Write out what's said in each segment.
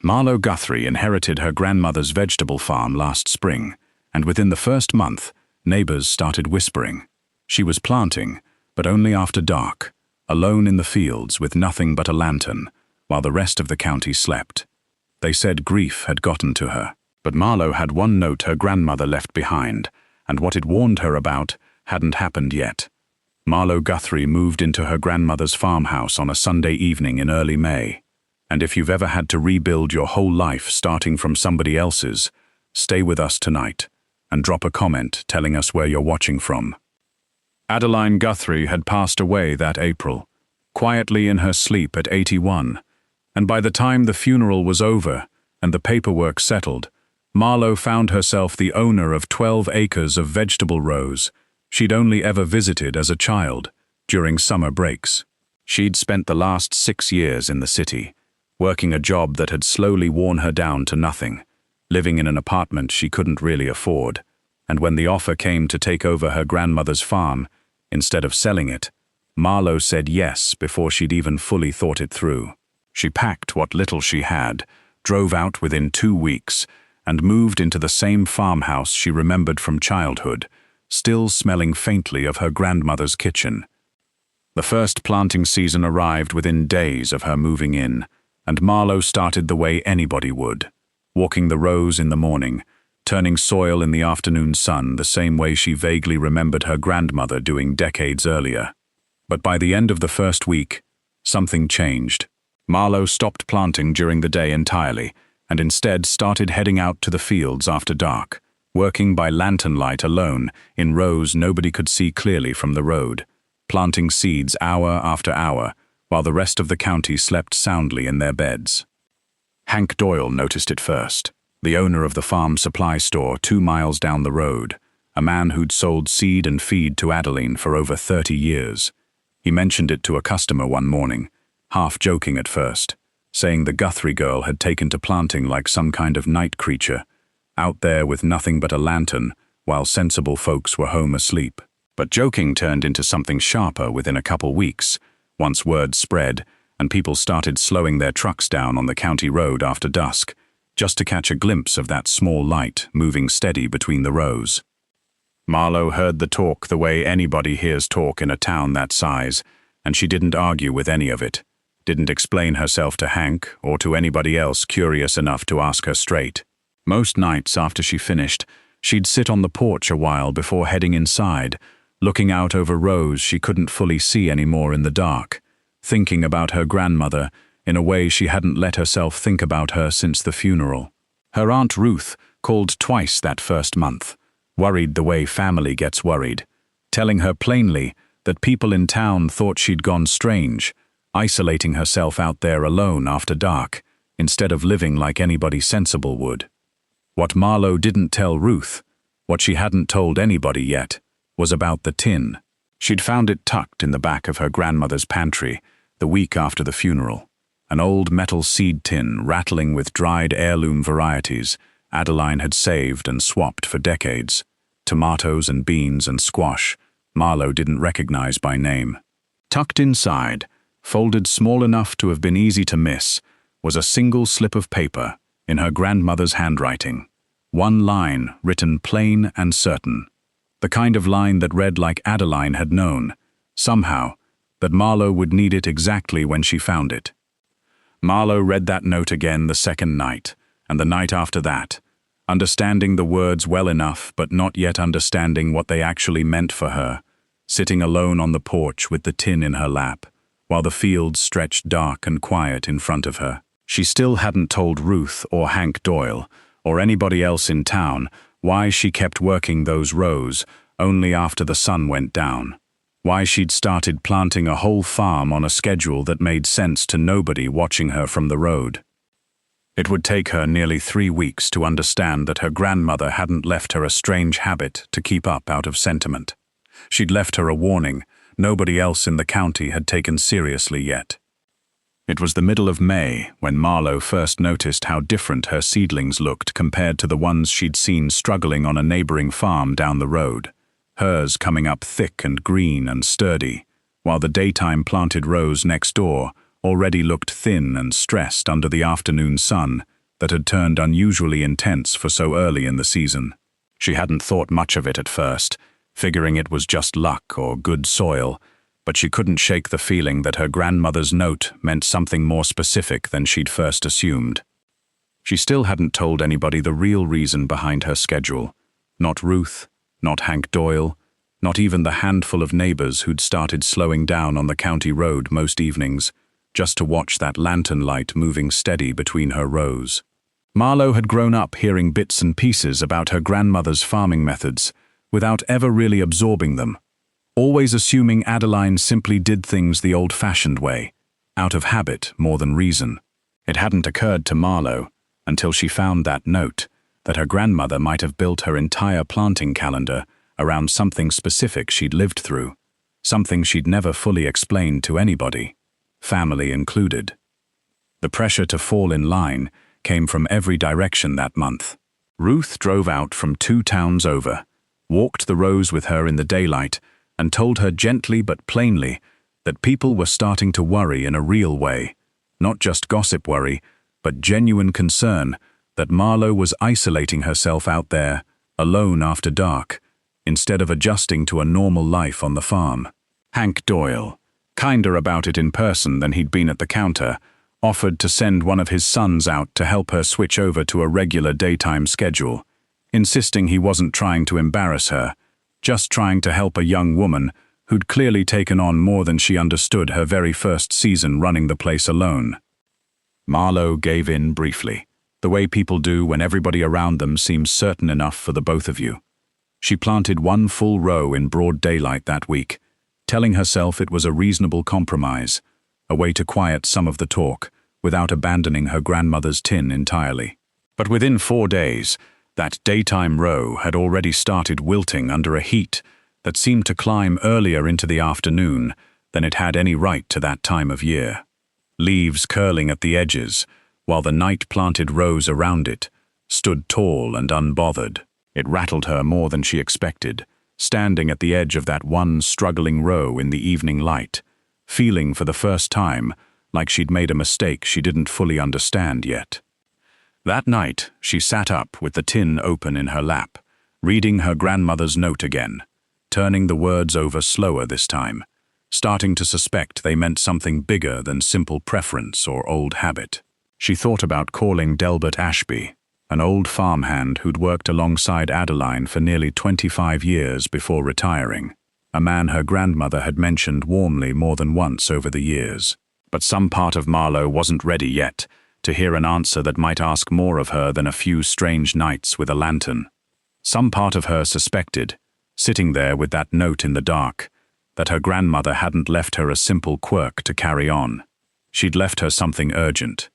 Marlow Guthrie inherited her grandmother's vegetable farm last spring, and within the first month, neighbors started whispering. She was planting, but only after dark, alone in the fields with nothing but a lantern, while the rest of the county slept. They said grief had gotten to her, but Marlow had one note her grandmother left behind, and what it warned her about hadn't happened yet. Marlow Guthrie moved into her grandmother's farmhouse on a Sunday evening in early May. And if you've ever had to rebuild your whole life starting from somebody else's, stay with us tonight and drop a comment telling us where you're watching from. Adeline Guthrie had passed away that April, quietly in her sleep at 81, and by the time the funeral was over and the paperwork settled, Marlow found herself the owner of 12 acres of vegetable rows she'd only ever visited as a child during summer breaks. She'd spent the last 6 years in the city, working a job that had slowly worn her down to nothing, living in an apartment she couldn't really afford, and when the offer came to take over her grandmother's farm, instead of selling it, Marlow said yes before she'd even fully thought it through. She packed what little she had, drove out within 2 weeks, and moved into the same farmhouse she remembered from childhood, still smelling faintly of her grandmother's kitchen. The first planting season arrived within days of her moving in, and Marlow started the way anybody would, walking the rows in the morning, turning soil in the afternoon sun the same way she vaguely remembered her grandmother doing decades earlier. But by the end of the first week, something changed. Marlow stopped planting during the day entirely, and instead started heading out to the fields after dark, working by lantern light alone in rows nobody could see clearly from the road, planting seeds hour after hour, while the rest of the county slept soundly in their beds. Hank Doyle noticed it first, the owner of the farm supply store 2 miles down the road, a man who'd sold seed and feed to Adeline for over 30 years. He mentioned it to a customer one morning, half joking at first, saying the Guthrie girl had taken to planting like some kind of night creature, out there with nothing but a lantern, while sensible folks were home asleep. But joking turned into something sharper within a couple weeks, once word spread and people started slowing their trucks down on the county road after dusk, just to catch a glimpse of that small light moving steady between the rows. Marlow heard the talk the way anybody hears talk in a town that size, and she didn't argue with any of it, didn't explain herself to Hank or to anybody else curious enough to ask her straight. Most nights after she finished, she'd sit on the porch a while before heading inside, looking out over rows she couldn't fully see anymore in the dark, thinking about her grandmother in a way she hadn't let herself think about her since the funeral. Her Aunt Ruth called twice that first month, worried the way family gets worried, telling her plainly that people in town thought she'd gone strange, isolating herself out there alone after dark, instead of living like anybody sensible would. What Marlow didn't tell Ruth, what she hadn't told anybody yet, was about the tin. She'd found it tucked in the back of her grandmother's pantry the week after the funeral, an old metal seed tin rattling with dried heirloom varieties Adeline had saved and swapped for decades, tomatoes and beans and squash Marlow didn't recognize by name. Tucked inside, folded small enough to have been easy to miss, was a single slip of paper in her grandmother's handwriting, one line written plain and certain. The kind of line that read like Adeline had known, somehow, that Marlow would need it exactly when she found it. Marlow read that note again the second night, and the night after that, understanding the words well enough but not yet understanding what they actually meant for her, sitting alone on the porch with the tin in her lap, while the fields stretched dark and quiet in front of her. She still hadn't told Ruth or Hank Doyle, or anybody else in town, why she kept working those rows only after the sun went down, why she'd started planting a whole farm on a schedule that made sense to nobody watching her from the road. It would take her nearly 3 weeks to understand that her grandmother hadn't left her a strange habit to keep up out of sentiment. She'd left her a warning nobody else in the county had taken seriously yet. It was the middle of May when Marlow first noticed how different her seedlings looked compared to the ones she'd seen struggling on a neighboring farm down the road, hers coming up thick and green and sturdy, while the daytime planted rows next door already looked thin and stressed under the afternoon sun that had turned unusually intense for so early in the season. She hadn't thought much of it at first, figuring it was just luck or good soil, but she couldn't shake the feeling that her grandmother's note meant something more specific than she'd first assumed. She still hadn't told anybody the real reason behind her schedule. Not Ruth, not Hank Doyle, not even the handful of neighbors who'd started slowing down on the county road most evenings, just to watch that lantern light moving steady between her rows. Marlow had grown up hearing bits and pieces about her grandmother's farming methods, without ever really absorbing them, always assuming Adeline simply did things the old-fashioned way, out of habit more than reason. It hadn't occurred to Marlow, until she found that note, that her grandmother might have built her entire planting calendar around something specific she'd lived through, something she'd never fully explained to anybody, family included. The pressure to fall in line came from every direction that month. Ruth drove out from 2 towns over, walked the rows with her in the daylight, and told her gently but plainly that people were starting to worry in a real way, not just gossip worry, but genuine concern that Marlow was isolating herself out there, alone after dark, instead of adjusting to a normal life on the farm. Hank Doyle, kinder about it in person than he'd been at the counter, offered to send one of his sons out to help her switch over to a regular daytime schedule, insisting he wasn't trying to embarrass her, just trying to help a young woman who'd clearly taken on more than she understood her very first season running the place alone. Marlow gave in briefly, the way people do when everybody around them seems certain enough for the both of you. She planted 1 full row in broad daylight that week, telling herself it was a reasonable compromise, a way to quiet some of the talk, without abandoning her grandmother's tin entirely. But within 4 days, that daytime row had already started wilting under a heat that seemed to climb earlier into the afternoon than it had any right to that time of year. Leaves curling at the edges, while the night-planted rows around it stood tall and unbothered. It rattled her more than she expected, standing at the edge of that one struggling row in the evening light, feeling for the first time like she'd made a mistake she didn't fully understand yet. That night, she sat up with the tin open in her lap, reading her grandmother's note again, turning the words over slower this time, starting to suspect they meant something bigger than simple preference or old habit. She thought about calling Delbert Ashby, an old farmhand who'd worked alongside Adeline for nearly 25 years before retiring, a man her grandmother had mentioned warmly more than once over the years. But some part of Marlow wasn't ready yet to hear an answer that might ask more of her than a few strange nights with a lantern. Some part of her suspected, sitting there with that note in the dark, that her grandmother hadn't left her a simple quirk to carry on. She'd left her something urgent.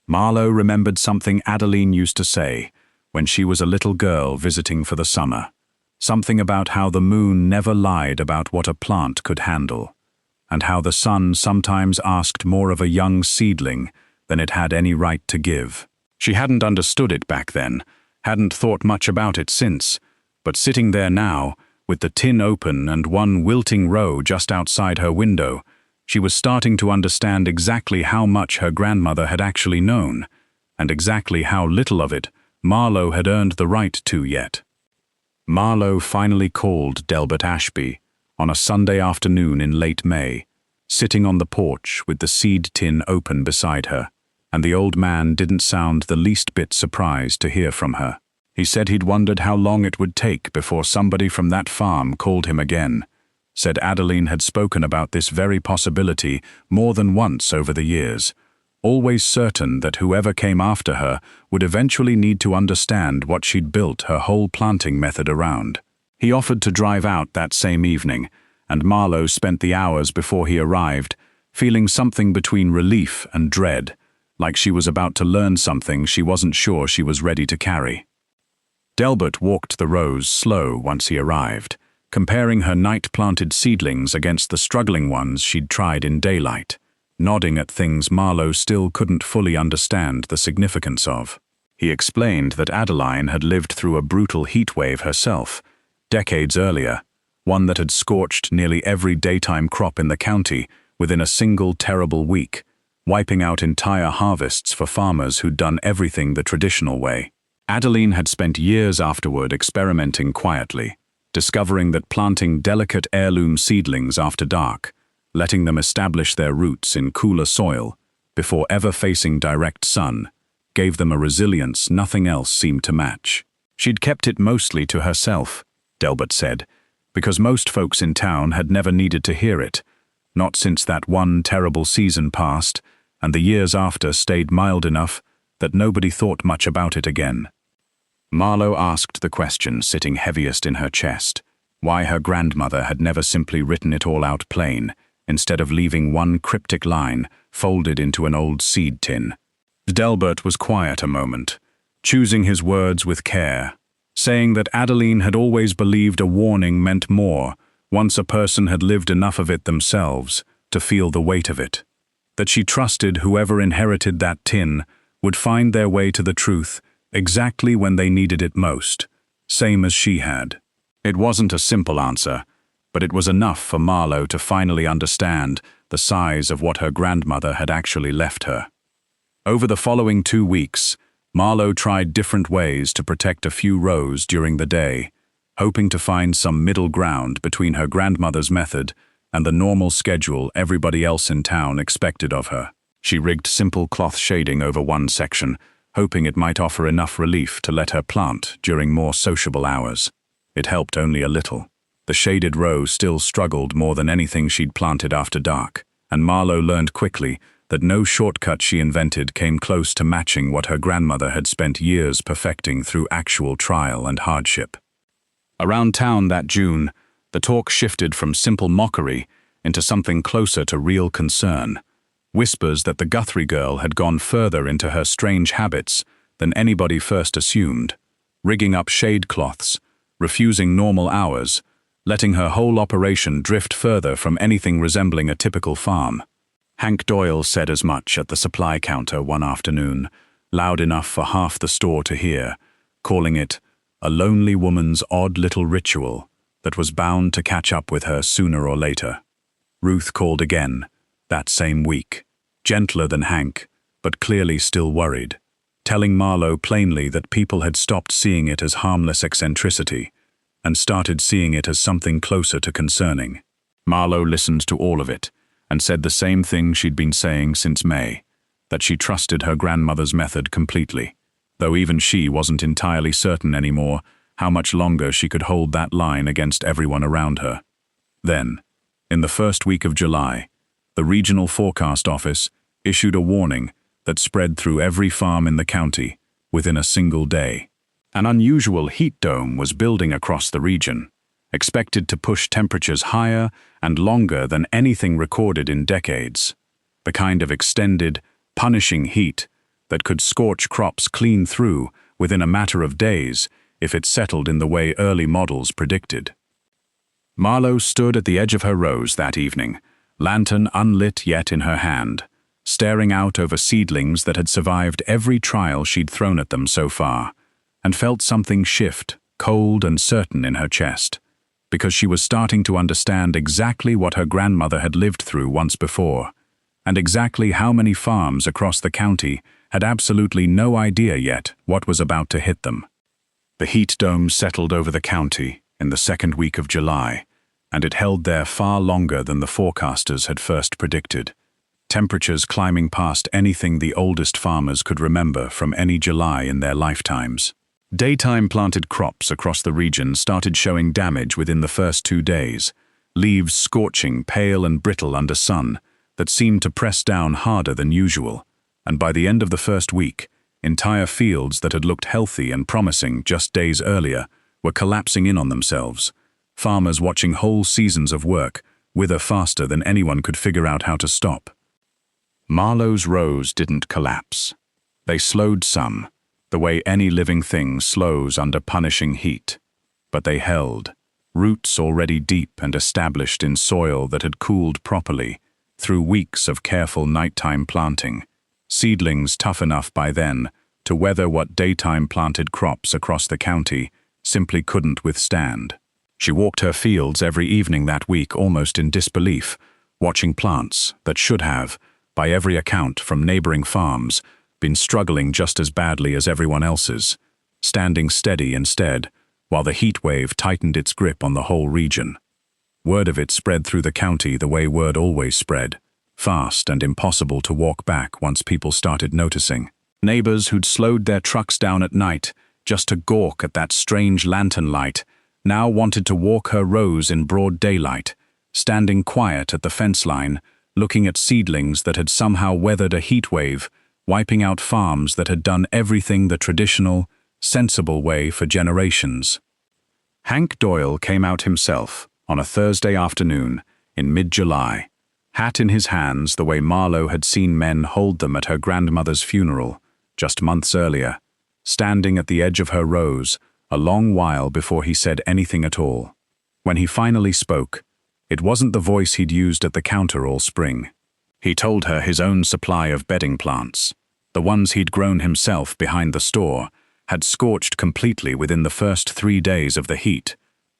Marlow remembered something Adeline used to say when she was a little girl visiting for the summer, something about how the moon never lied about what a plant could handle, and how the sun sometimes asked more of a young seedling than it had any right to give. She hadn't understood it back then, hadn't thought much about it since, but sitting there now, with the tin open and 1 wilting row just outside her window, she was starting to understand exactly how much her grandmother had actually known, and exactly how little of it Marlow had earned the right to yet. Marlow finally called Delbert Ashby on a Sunday afternoon in late May, sitting on the porch with the seed tin open beside her, and the old man didn't sound the least bit surprised to hear from her. He said he'd wondered how long it would take before somebody from that farm called him again, said Adeline had spoken about this very possibility more than once over the years, always certain that whoever came after her would eventually need to understand what she'd built her whole planting method around. He offered to drive out that same evening, and Marlow spent the hours before he arrived, feeling something between relief and dread, like she was about to learn something she wasn't sure she was ready to carry. Delbert walked the rows slow once he arrived, comparing her night-planted seedlings against the struggling ones she'd tried in daylight, nodding at things Marlow still couldn't fully understand the significance of. He explained that Adeline had lived through a brutal heatwave herself, decades earlier, one that had scorched nearly every daytime crop in the county within a single terrible week, wiping out entire harvests for farmers who'd done everything the traditional way. Adeline had spent years afterward experimenting quietly, discovering that planting delicate heirloom seedlings after dark, letting them establish their roots in cooler soil before ever facing direct sun, gave them a resilience nothing else seemed to match. She'd kept it mostly to herself, Delbert said, because most folks in town had never needed to hear it, not since that one terrible season passed, and the years after stayed mild enough that nobody thought much about it again. Marlow asked the question sitting heaviest in her chest, why her grandmother had never simply written it all out plain, instead of leaving one cryptic line folded into an old seed tin. Delbert was quiet a moment, choosing his words with care, saying that Adeline had always believed a warning meant more once a person had lived enough of it themselves to feel the weight of it, that she trusted whoever inherited that tin would find their way to the truth exactly when they needed it most, same as she had. It wasn't a simple answer, but it was enough for Marlow to finally understand the size of what her grandmother had actually left her. Over the following 2 weeks, Marlow tried different ways to protect a few rows during the day, hoping to find some middle ground between her grandmother's method and the normal schedule everybody else in town expected of her. She rigged simple cloth shading over one section, hoping it might offer enough relief to let her plant during more sociable hours. It helped only a little. The shaded row still struggled more than anything she'd planted after dark, and Marlow learned quickly that no shortcut she invented came close to matching what her grandmother had spent years perfecting through actual trial and hardship. Around town that June, the talk shifted from simple mockery into something closer to real concern. Whispers that the Guthrie girl had gone further into her strange habits than anybody first assumed, rigging up shade cloths, refusing normal hours, letting her whole operation drift further from anything resembling a typical farm. Hank Doyle said as much at the supply counter one afternoon, loud enough for half the store to hear, calling it a lonely woman's odd little ritual that was bound to catch up with her sooner or later. Ruth called again, that same week, gentler than Hank, but clearly still worried, telling Marlow plainly that people had stopped seeing it as harmless eccentricity and started seeing it as something closer to concerning. Marlow listened to all of it and said the same thing she'd been saying since May, that she trusted her grandmother's method completely, though even she wasn't entirely certain anymore how much longer she could hold that line against everyone around her. Then, in the first week of July, the regional forecast office issued a warning that spread through every farm in the county within a single day. An unusual heat dome was building across the region, expected to push temperatures higher and longer than anything recorded in decades, the kind of extended, punishing heat that could scorch crops clean through within a matter of days if it settled in the way early models predicted. Marlow stood at the edge of her rows that evening, lantern unlit yet in her hand, staring out over seedlings that had survived every trial she'd thrown at them so far, and felt something shift, cold and certain in her chest, because she was starting to understand exactly what her grandmother had lived through once before, and exactly how many farms across the county had absolutely no idea yet what was about to hit them. The heat dome settled over the county in the second week of July, and it held there far longer than the forecasters had first predicted, temperatures climbing past anything the oldest farmers could remember from any July in their lifetimes. Daytime planted crops across the region started showing damage within the first 2 days, leaves scorching pale and brittle under sun that seemed to press down harder than usual, and by the end of the first week, entire fields that had looked healthy and promising just days earlier were collapsing in on themselves, farmers watching whole seasons of work wither faster than anyone could figure out how to stop. Marlow's rows didn't collapse. They slowed some, the way any living thing slows under punishing heat. But they held, roots already deep and established in soil that had cooled properly through weeks of careful nighttime planting, seedlings tough enough by then to weather what daytime planted crops across the county simply couldn't withstand. She walked her fields every evening that week almost in disbelief, watching plants that should have, by every account from neighboring farms, been struggling just as badly as everyone else's, standing steady instead, while the heat wave tightened its grip on the whole region. Word of it spread through the county the way word always spread, fast and impossible to walk back once people started noticing. Neighbors who'd slowed their trucks down at night just to gawk at that strange lantern light now wanted to walk her rows in broad daylight, standing quiet at the fence line, looking at seedlings that had somehow weathered a heat wave, wiping out farms that had done everything the traditional, sensible way for generations. Hank Doyle came out himself on a Thursday afternoon in mid-July, hat in his hands the way Marlow had seen men hold them at her grandmother's funeral just months earlier, standing at the edge of her rows a long while before he said anything at all. When he finally spoke, it wasn't the voice he'd used at the counter all spring. He told her his own supply of bedding plants, the ones he'd grown himself behind the store, had scorched completely within the first 3 days of the heat,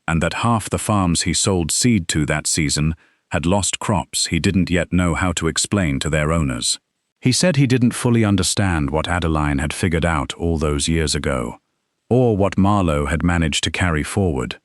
and that half the farms he sold seed to that season had lost crops he didn't yet know how to explain to their owners. He said he didn't fully understand what Adeline had figured out all those years ago, or what Marlow had managed to carry forward,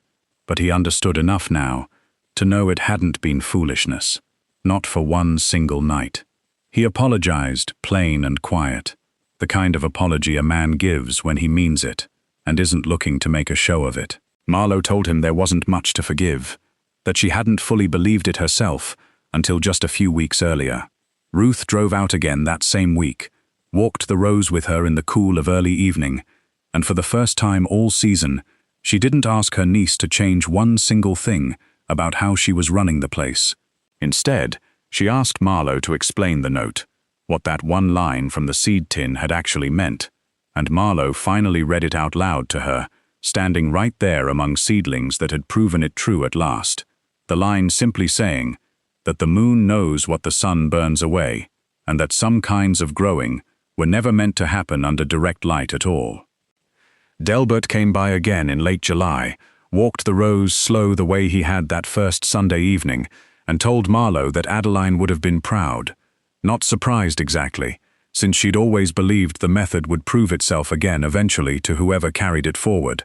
but he understood enough now to know it hadn't been foolishness, not for one single night. He apologized, plain and quiet, the kind of apology a man gives when he means it and isn't looking to make a show of it. Marlow told him there wasn't much to forgive, that she hadn't fully believed it herself until just a few weeks earlier. Ruth drove out again that same week, walked the rows with her in the cool of early evening, and for the first time all season, she didn't ask her niece to change one single thing about how she was running the place. Instead, she asked Marlow to explain the note, what that one line from the seed tin had actually meant, and Marlow finally read it out loud to her, standing right there among seedlings that had proven it true at last, the line simply saying that the moon knows what the sun burns away, and that some kinds of growing were never meant to happen under direct light at all. Delbert came by again in late July, walked the rows slow the way he had that first Sunday evening, and told Marlow that Adeline would have been proud. Not surprised exactly, since she'd always believed the method would prove itself again eventually to whoever carried it forward,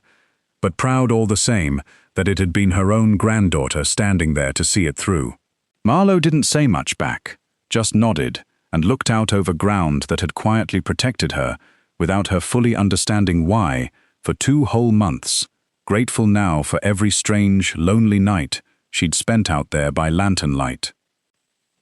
but proud all the same that it had been her own granddaughter standing there to see it through. Marlow didn't say much back, just nodded and looked out over ground that had quietly protected her, without her fully understanding why, for 2 whole months, grateful now for every strange, lonely night she'd spent out there by lantern light.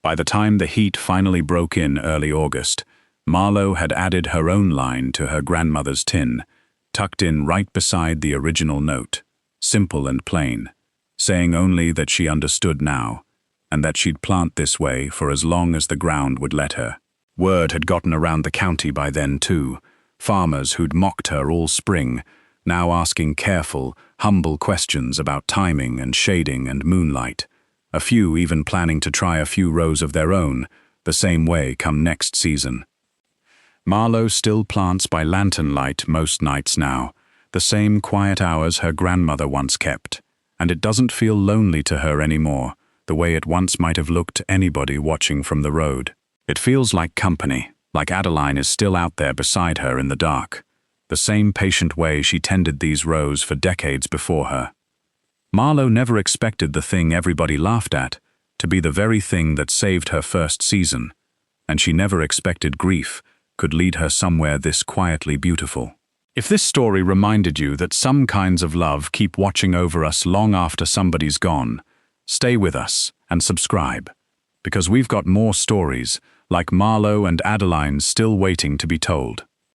By the time the heat finally broke in early August, Marlow had added her own line to her grandmother's tin, tucked in right beside the original note, simple and plain, saying only that she understood now, and that she'd plant this way for as long as the ground would let her. Word had gotten around the county by then too, farmers who'd mocked her all spring, now asking careful, humble questions about timing and shading and moonlight, a few even planning to try a few rows of their own, the same way come next season. Marlow still plants by lantern light most nights now, the same quiet hours her grandmother once kept, and it doesn't feel lonely to her anymore, the way it once might have looked to anybody watching from the road. It feels like company, like Adeline is still out there beside her in the dark, the same patient way she tended these rows for decades before her. Marlow never expected the thing everybody laughed at to be the very thing that saved her first season, and she never expected grief could lead her somewhere this quietly beautiful. If this story reminded you that some kinds of love keep watching over us long after somebody's gone, stay with us and subscribe, because we've got more stories like Marlow and Adeline's still waiting to be told.